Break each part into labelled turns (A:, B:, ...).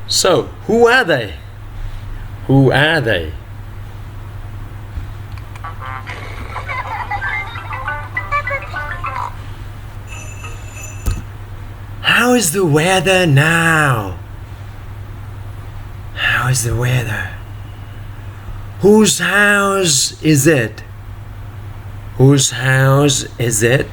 A: So, who are they? Who are they? How is the weather now? How is the weather? Whose house is it? Whose house is it?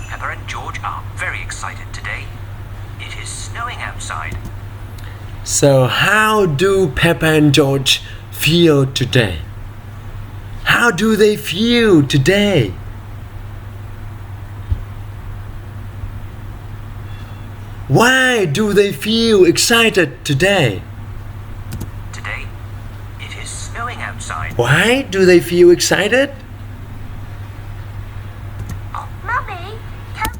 B: Peppa and George are very excited today. It is snowing outside.
A: So how do Peppa and George feel today? How do they feel today? Why do they feel excited today?
B: Today, it is snowing outside.
A: Why do they feel excited?
C: Oh, Mummy, can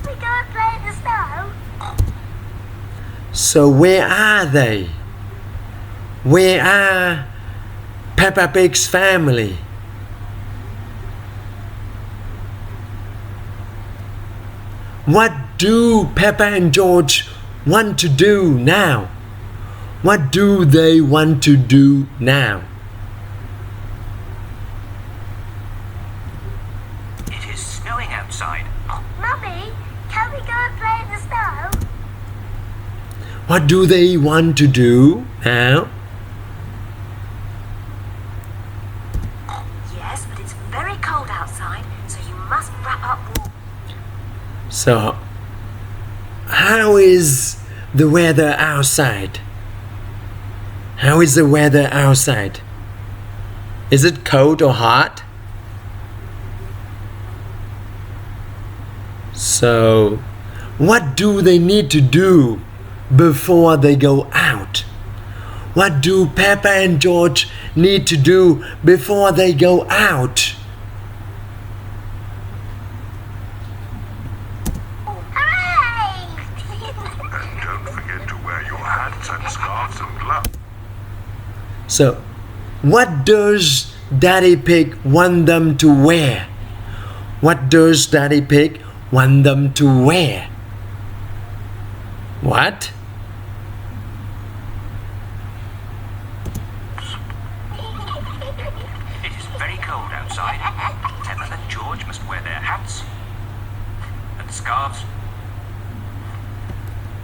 C: we go and play in the snow?
A: So where are they? Where are Peppa Pig's family? What do Peppa and George want to do now? What do they want to do now?
B: It is snowing outside.
C: Oh, Mummy, can we go and play in the snow?
A: What do they want to do now?
C: Yes, but it's very cold outside, so you must wrap up warm.
A: So, how is the weather outside? How is the weather outside? Is it cold or hot? So, what do they need to do before they go out? What do Peppa and George need to do before they go out?
C: Hooray!
D: And don't forget to wear your hats and scarves and gloves.
A: So, what does Daddy Pig want them to wear? What does Daddy Pig want them to wear? What?
B: It is very cold outside. Peppa and George must wear their hats and scarves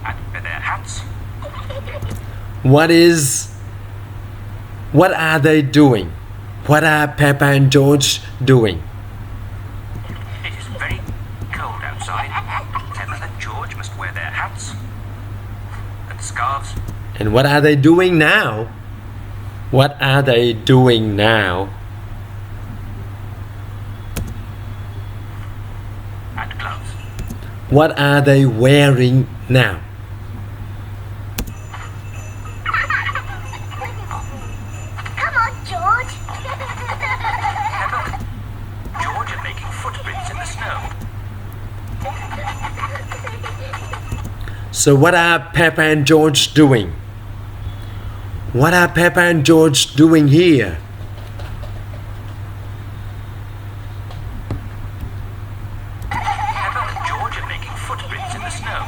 B: and wear their hats.
A: What are they doing? What are Peppa and George doing?
B: It is very cold outside. Peppa and George must wear their hats and scarves
A: And what are they doing now? What are they doing now?
B: and gloves.
A: What are they wearing now?
C: Come on, George.
B: Peppa and George are making footprints in the snow.
A: So what are Peppa and George doing? What are Peppa and George doing here?
B: Peppa and George are making footprints in the snow.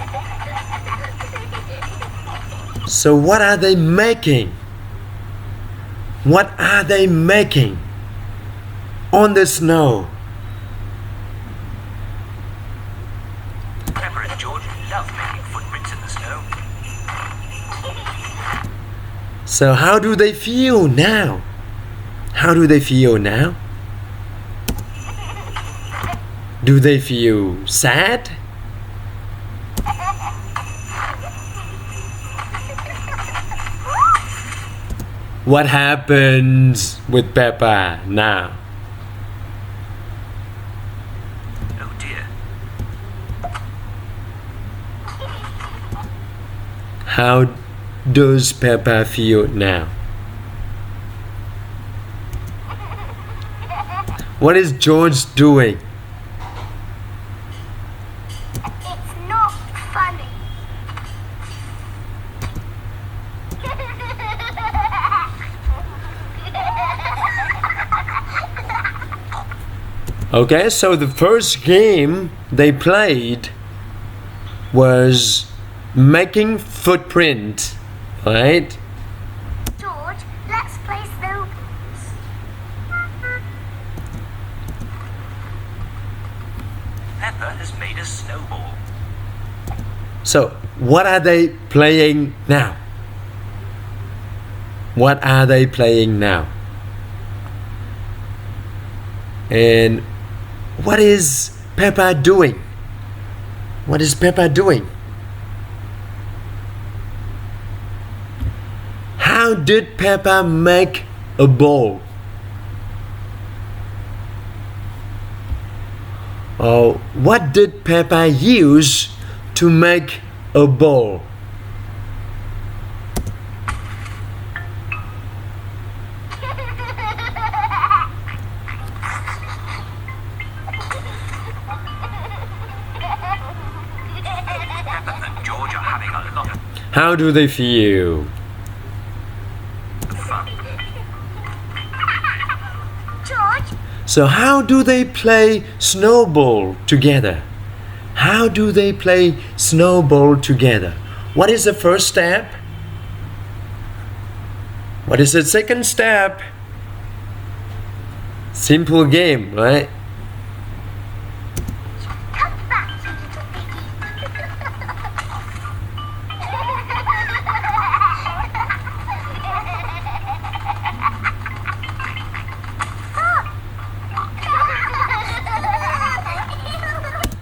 A: So what are they making? What are they making on the snow?
B: Peppa and George love making footprints in the snow.
A: So how do they feel now? How do they feel now? Do they feel sad? What happens with Peppa now?
B: Oh dear.
A: How does Peppa feel now? What is George doing?
C: It's not funny.
A: Okay, so the first game they played was making footprint, right?
C: George, let's play snowballs.
B: Peppa has made a snowball.
A: So, what are they playing now? What are they playing now? And what is Peppa doing? What is Peppa doing? How did Peppa make a ball? Or what did Peppa use to make a ball?
B: Peppa and George are having a lot of
A: How do they feel?
B: fun.
C: George,
A: So how do they play snowball together? How do they play snowball together? What is the first step? What is the second step? Simple game, right?
C: come back, you little piggy.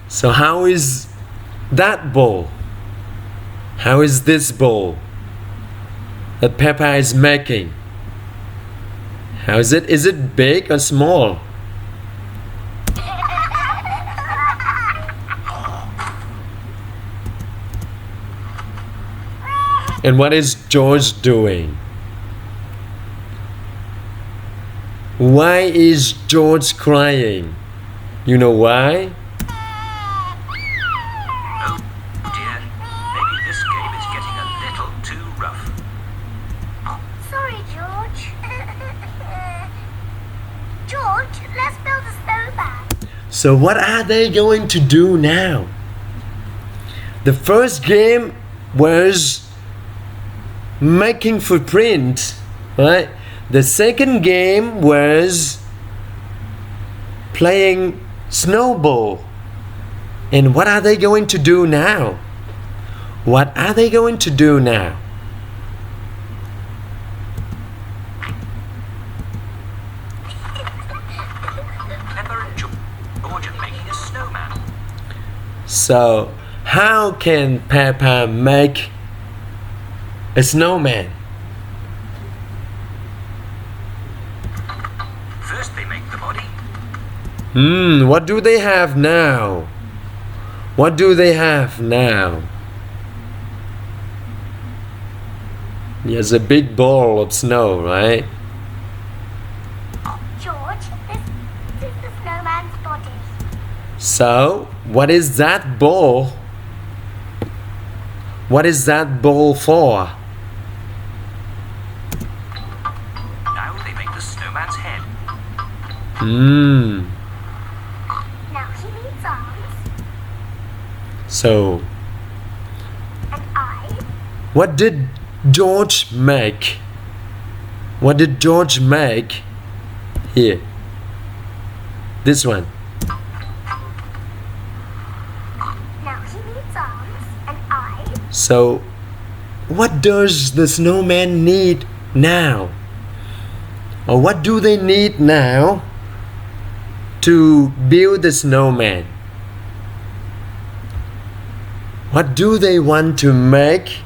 A: So how is that ball? How is this ball that Peppa is making? How is it? Is it big or small? And what is George doing? Why is George crying? You know why?
B: Oh dear, maybe this game is getting a little too rough.
C: Sorry, George. George, let's build a snowman.
A: So what are they going to do now? The first game was making footprint, right? The second game was playing snowball. And what are they going to do now? What are they going to do now?
B: Peppa and George are making a snowman.
A: So how can Peppa make a snowman?
B: First they make the body.
A: What do they have now? What do they have now? Yes, a big ball of snow, right?
C: George, this is the snowman's body.
A: So, what is that ball? What is that ball for?
B: Now they make the snowman's head.
C: Now he needs arms
A: So,
C: and eyes.
A: what did George make? What did George make? Here. This one.
C: Now he needs arms and eyes.
A: So, what does the snowman need now? Or what do they need now to build the snowman? What do they want to make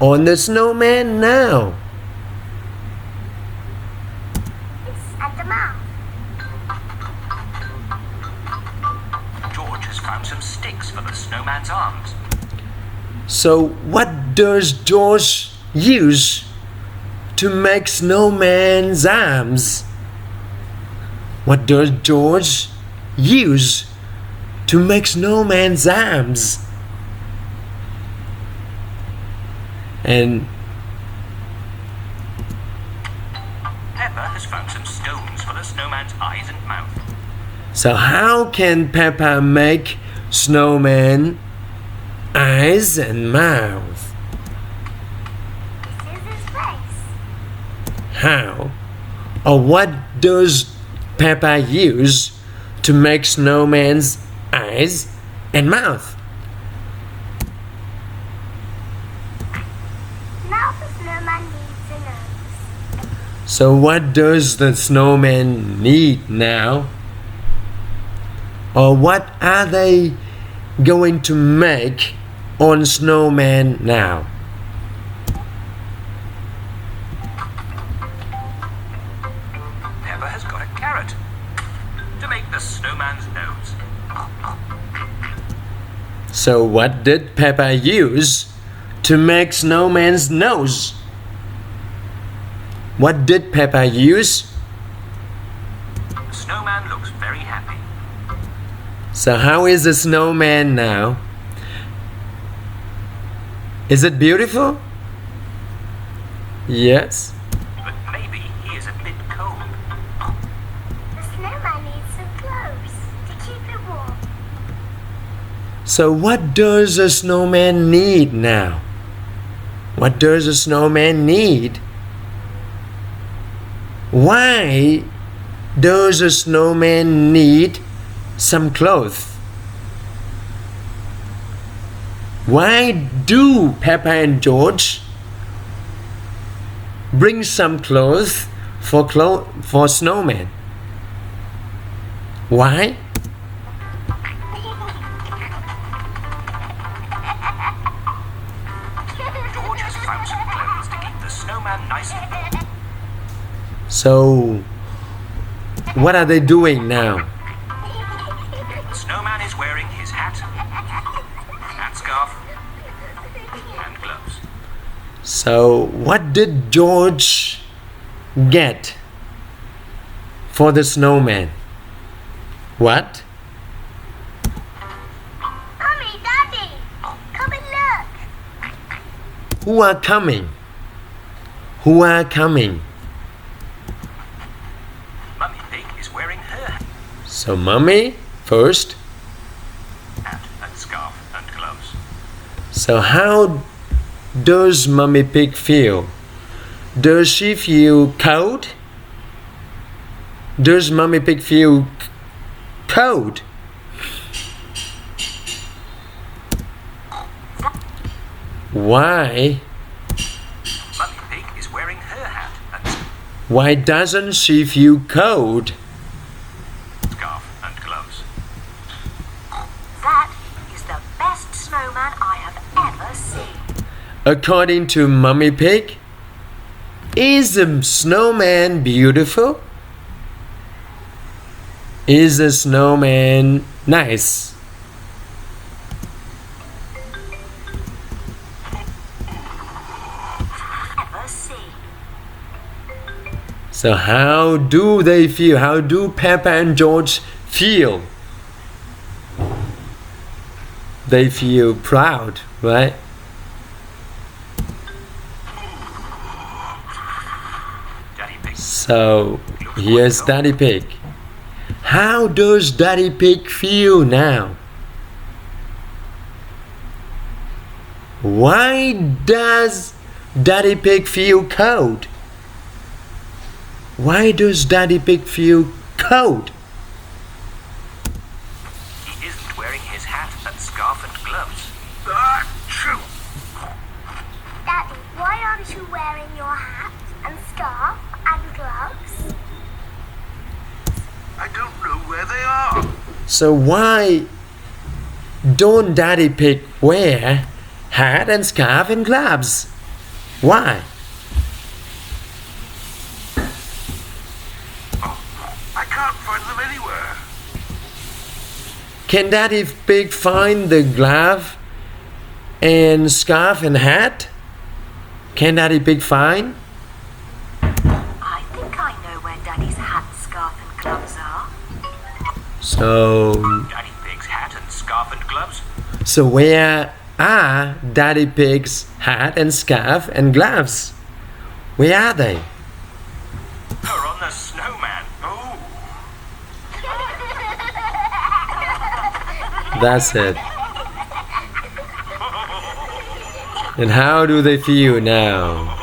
A: on the snowman now?
C: And the mouth.
B: George has found some sticks for the snowman's arms.
A: So, what does George use to make snowman's arms? What does George use to make snowman's arms? And
B: Peppa has found some stones for the snowman's eyes and mouth.
A: So how can Peppa make snowman eyes and mouth?
C: This is his face.
A: How? Or what does Peppa use to make snowman's eyes and mouth?
C: Now the snowman needs a nose.
A: So what does the snowman need now? Or what are they going to make on snowman now?
B: Peppa has got a carrot to make the snowman's nose.
A: So what did Peppa use to make snowman's nose? What did Peppa use?
B: The snowman looks very happy.
A: So how is the snowman now? Is it beautiful? Yes.
B: But maybe he is a bit cold.
C: The snowman needs some clothes to keep it warm.
A: So what does a snowman need now? What does a snowman need? Why does a snowman need some clothes? Why do Peppa and George bring some clothes for snowman? Why?
B: George has found some clothes to keep the snowman nice and warm.
A: So what are they doing now?
B: The snowman is wearing his hat and scarf and gloves.
A: So what did George get for the snowman? What?
C: Mommy, Daddy, come and look.
A: Who are coming? Who are coming?
B: Mummy Pig is wearing her hat
A: So Mummy first.
B: and scarf and gloves.
A: So how does Mummy Pig feel? Does she feel cold? Does Mummy Pig feel cold? Why?
B: Mummy Pig is wearing her hat and
A: Why doesn't she feel cold?
B: scarf and gloves.
E: That is the best snowman I have ever seen.
A: According to Mummy Pig, is the snowman beautiful? Is the snowman nice?
E: Ever seen.
A: So how do they feel? How do Peppa and George feel? They feel proud, right?
B: Daddy Pig.
A: So here's Daddy Pig. How does Daddy Pig feel now? Why does Daddy Pig feel cold? Why does Daddy Pig feel cold?
B: He isn't wearing his hat and scarf and gloves.
D: Achoo!
C: Daddy, why aren't you wearing your hat and scarf and gloves?
D: I don't know where they are.
A: So why don't Daddy Pig wear hat and scarf and gloves? Why?
D: I can't find them anywhere.
A: Can Daddy Pig find the glove and scarf and hat? Can Daddy Pig find?
E: I think I know where Daddy's hat, scarf and gloves are.
A: So
B: Daddy Pig's hat and scarf and gloves.
A: So where are Daddy Pig's hat and scarf and gloves? Where are they?
B: They're on the snowman.
D: Oh,
A: That's it. And how do they feel now?